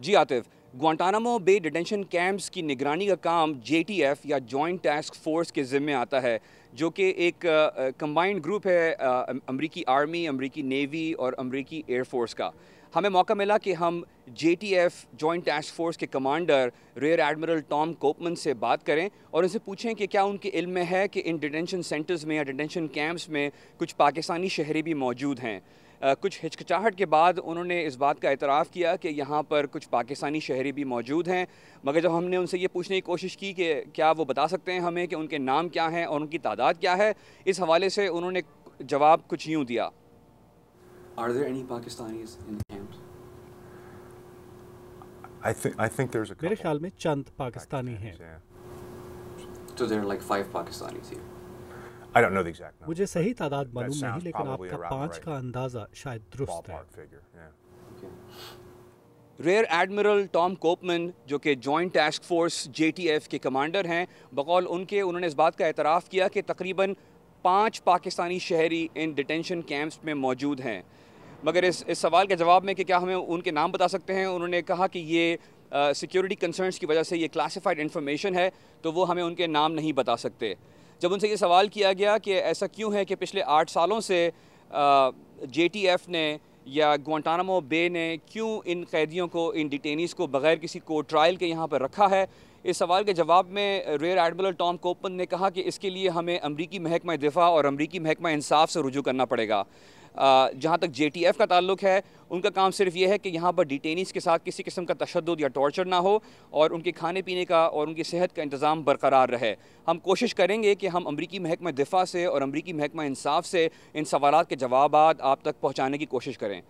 जी आतिफ, ग्वांटानामो बे detention camps की निगरानी का काम JTF या जॉइंट टास्क फोर्स के ज़िम्मे आता है, जो कि एक कंबाइंड ग्रुप है अमरीकी आर्मी, अमरीकी नेवी और अमरीकी एयर फोर्स का। हमें मौका मिला कि हम JTF जॉइंट टास्क फोर्स के कमांडर रियर एडमिरल टॉम कोपमन से बात करें और उनसे पूछें कि क्या उनके इल्म में है कि इन डिटेंशन सेंटर्स में या डिटेंशन कैंप्स में कुछ पाकिस्तानी शहरी भी मौजूद हैं। कुछ हिचकिचाहट के बाद उन्होंने इस बात का एतराफ़ किया कि यहाँ पर कुछ पाकिस्तानी शहरी भी मौजूद हैं, मगर जब हमने उनसे ये पूछने की कोशिश की कि क्या वो बता सकते हैं हमें कि उनके नाम क्या हैं और उनकी तादाद क्या है, इस हवाले से उन्होंने जवाब कुछ यूँ दिया। Are there any Pakistanis in the camps? I think there's a couple. मेरे ख्याल में चंद पाकिस्तानी हैं। So there are like 5 Pakistanis here. I don't know the exact number. मुझे सही तादाद That मालूम नहीं, sounds लेकिन probably आपका around 5 right. का अंदाज़ा शायद दुरुस्त है। Ballpark figure, yeah. Rear admiral Tom Koopman, जो कि जॉइंट टास्क फोर्स JTF के कमांडर हैं, बकौल उनके उन्होंने इस बात का एतराफ़ किया कि तकरीबन 5 पाकिस्तानी शहरी इन डिटेंशन कैंप्स में मौजूद हैं। मगर इस सवाल के जवाब में कि क्या हमें उनके नाम बता सकते हैं, उन्होंने कहा कि ये सिक्योरिटी कंसर्न्स की वजह से ये क्लासिफाइड इन्फॉर्मेशन है, तो वो हमें उनके नाम नहीं बता सकते। जब उनसे ये सवाल किया गया कि ऐसा क्यों है कि पिछले 8 सालों से JTF ने या ग्वांटानामो बे ने क्यों इन कैदियों को, इन डिटेनीज़ को बग़ैर किसी कोर्ट ट्रायल के यहाँ पर रखा है, इस सवाल के जवाब में रियर एडमिरल टॉम कोपमन ने कहा कि इसके लिए हमें अमरीकी महकमा दिफा और अमरीकी महकमा इंसाफ से रुजू करना पड़ेगा। जहाँ तक JTF का ताल्लुक है, उनका काम सिर्फ ये है कि यहाँ पर डिटेनीज़ के साथ किसी किस्म का तशद्दुद या टॉर्चर ना हो और उनके खाने पीने का और उनकी सेहत का इंतज़ाम बरकरार रहे। हम कोशिश करेंगे कि हम अमरीकी महकमा दिफा से और अमरीकी महकमा इंसाफ से इन सवालात के जवाबात आप तक पहुँचाने की कोशिश करें।